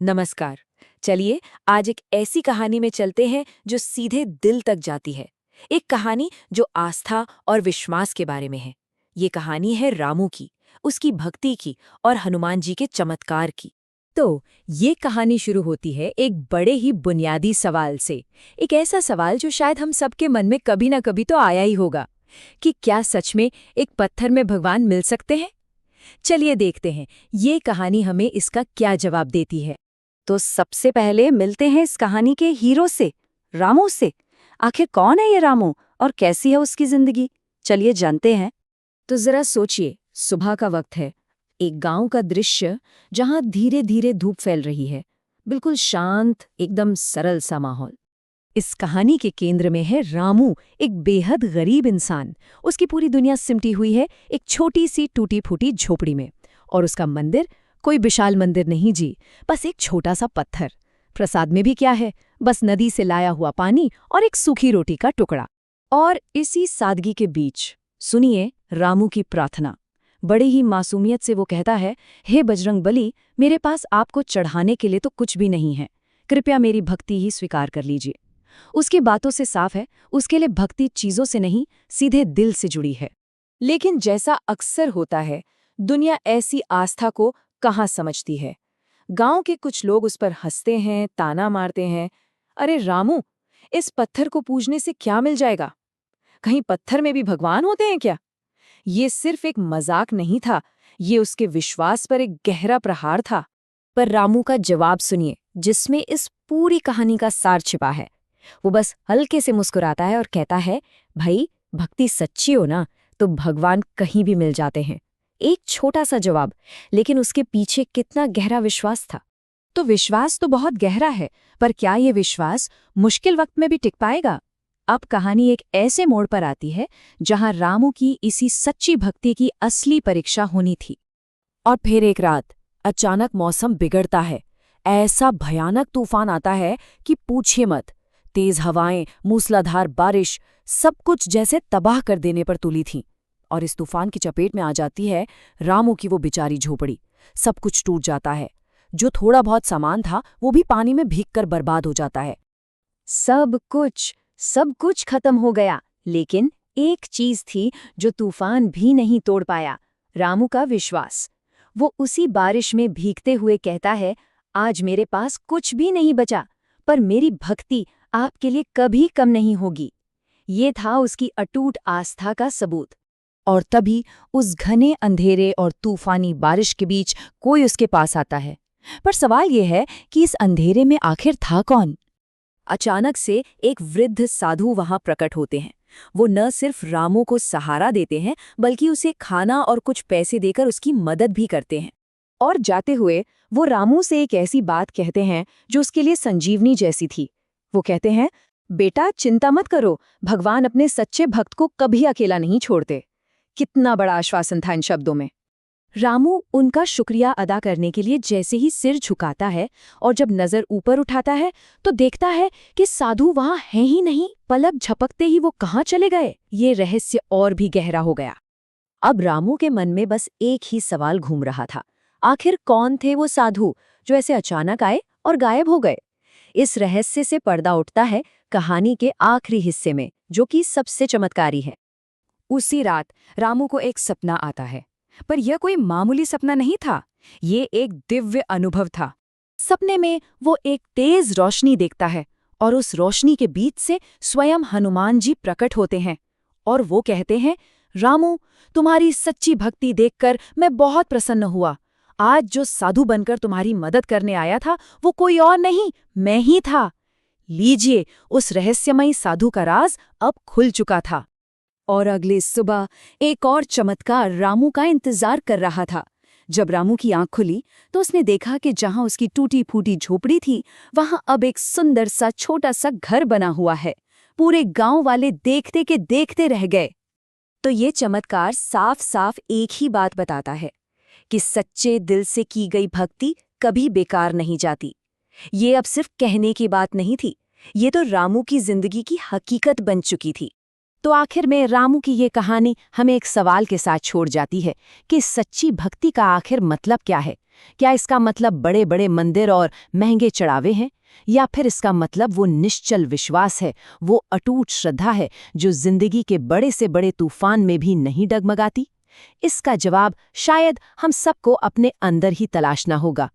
नमस्कार। चलिए आज एक ऐसी कहानी में चलते हैं जो सीधे दिल तक जाती है। एक कहानी जो आस्था और विश्वास के बारे में है। ये कहानी है रामू की, उसकी भक्ति की और हनुमान जी के चमत्कार की। तो ये कहानी शुरू होती है एक बड़े ही बुनियादी सवाल से। एक ऐसा सवाल जो शायद हम सबके मन में कभी ना कभी तो आया ही होगा कि क्या सच में एक पत्थर में भगवान मिल सकते हैं। चलिए देखते हैं ये कहानी हमें इसका क्या जवाब देती है। तो सबसे पहले मिलते हैं इस कहानी के हीरो से, रामू से। आखिर कौन है ये रामू और कैसी है उसकी जिंदगी? चलिए जानते हैं। तो जरा सोचिए, सुबह का वक्त है, एक गांव का दृश्य जहां धीरे धीरे धूप फैल रही है। बिल्कुल शांत, एकदम सरल सा माहौल। इस कहानी के केंद्र में है रामू, एक बेहद गरीब इंसान। उसकी पूरी दुनिया सिमटी हुई है एक छोटी सी टूटी फूटी झोपड़ी में। और उसका मंदिर कोई विशाल मंदिर नहीं जी, बस एक छोटा सा पत्थर। प्रसाद में भी क्या है, बस नदी से लाया हुआ पानी और एक सूखी रोटी का टुकड़ा। और इसी सादगी के बीच सुनिए रामू की प्रार्थना। बड़े ही मासूमियत से वो कहता है, हे बजरंग बली, मेरे पास आपको चढ़ाने के लिए तो कुछ भी नहीं है, कृपया मेरी भक्ति ही स्वीकार कर लीजिए। उसकी बातों से साफ है, उसके लिए भक्ति चीजों से नहीं, सीधे दिल से जुड़ी है। लेकिन जैसा अक्सर होता है, दुनिया ऐसी आस्था को कहाँ समझती है। गांव के कुछ लोग उस पर हंसते हैं, ताना मारते हैं। अरे रामू, इस पत्थर को पूजने से क्या मिल जाएगा? कहीं पत्थर में भी भगवान होते हैं क्या? ये सिर्फ एक मजाक नहीं था, ये उसके विश्वास पर एक गहरा प्रहार था। पर रामू का जवाब सुनिए, जिसमें इस पूरी कहानी का सार छिपा है। वो बस हल्के से मुस्कुराता है और कहता है, भाई भक्ति सच्ची हो ना तो भगवान कहीं भी मिल जाते हैं। एक छोटा सा जवाब, लेकिन उसके पीछे कितना गहरा विश्वास था। तो विश्वास तो बहुत गहरा है, पर क्या ये विश्वास मुश्किल वक्त में भी टिक पाएगा? अब कहानी एक ऐसे मोड़ पर आती है जहां रामू की इसी सच्ची भक्ति की असली परीक्षा होनी थी। और फिर एक रात अचानक मौसम बिगड़ता है। ऐसा भयानक तूफान आता है कि पूछिए मत। तेज हवाएं, मूसलाधार बारिश, सब कुछ जैसे तबाह कर देने पर तुली थीं। और इस तूफान की चपेट में आ जाती है रामू की वो बेचारी झोपड़ी। सब कुछ टूट जाता है। जो थोड़ा बहुत सामान था वो भी पानी में भीगकर बर्बाद हो जाता है। सब कुछ खत्म हो गया, लेकिन एक चीज थी जो तूफान भी नहीं तोड़ पाया, रामू का विश्वास। वो उसी बारिश में भीगते हुए कहता है, आज मेरे पास कुछ भी नहीं बचा, पर मेरी भक्ति आपके लिए कभी कम नहीं होगी। ये था उसकी अटूट आस्था का सबूत। और तभी उस घने अंधेरे और तूफानी बारिश के बीच कोई उसके पास आता है। पर सवाल ये है कि इस अंधेरे में आखिर था कौन? अचानक से एक वृद्ध साधु वहां प्रकट होते हैं। वो न सिर्फ रामू को सहारा देते हैं, बल्कि उसे खाना और कुछ पैसे देकर उसकी मदद भी करते हैं। और जाते हुए वो रामू से एक ऐसी बात कहते हैं जो उसके लिए संजीवनी जैसी थी। वो कहते हैं, बेटा चिंता मत करो, भगवान अपने सच्चे भक्त को कभी अकेला नहीं छोड़ते। कितना बड़ा आश्वासन था इन शब्दों में। रामू उनका शुक्रिया अदा करने के लिए जैसे ही सिर झुकाता है और जब नजर ऊपर उठाता है तो देखता है कि साधु वहां है ही नहीं। पलक झपकते ही वो कहाँ चले गए? ये रहस्य और भी गहरा हो गया। अब रामू के मन में बस एक ही सवाल घूम रहा था, आखिर कौन थे वो साधु जो ऐसे अचानक आए और गायब हो गए? इस रहस्य से पर्दा उठता है कहानी के आखिरी हिस्से में, जो कि सबसे चमत्कारी है। उसी रात रामू को एक सपना आता है, पर यह कोई मामूली सपना नहीं था। ये एक दिव्य अनुभव था। सपने में वो एक तेज रोशनी देखता है और उस रोशनी के बीच से स्वयं हनुमान जी प्रकट होते हैं। और वो कहते हैं, रामू, तुम्हारी सच्ची भक्ति देखकर मैं बहुत प्रसन्न हुआ। आज जो साधु बनकर तुम्हारी मदद करने आया था वो कोई और नहीं, मैं ही था। लीजिए, उस रहस्यमयी साधु का राज अब खुल चुका था। और अगली सुबह एक और चमत्कार रामू का इंतजार कर रहा था। जब रामू की आंख खुली तो उसने देखा कि जहां उसकी टूटी फूटी झोपड़ी थी, वहां अब एक सुंदर सा छोटा सा घर बना हुआ है। पूरे गांव वाले देखते के देखते रह गए। तो ये चमत्कार साफ साफ एक ही बात बताता है कि सच्चे दिल से की गई भक्ति कभी बेकार नहीं जाती। ये अब सिर्फ कहने की बात नहीं थी, ये तो रामू की जिंदगी की हकीकत बन चुकी थी। तो आखिर में रामू की ये कहानी हमें एक सवाल के साथ छोड़ जाती है कि सच्ची भक्ति का आखिर मतलब क्या है, क्या इसका मतलब बड़े बड़े मंदिर और महंगे चढ़ावे हैं, या फिर इसका मतलब वो निश्चल विश्वास है, वो अटूट श्रद्धा है जो जिंदगी के बड़े से बड़े तूफान में भी नहीं डगमगाती? इसका जवाब शायद हम सबको अपने अंदर ही तलाशना होगा।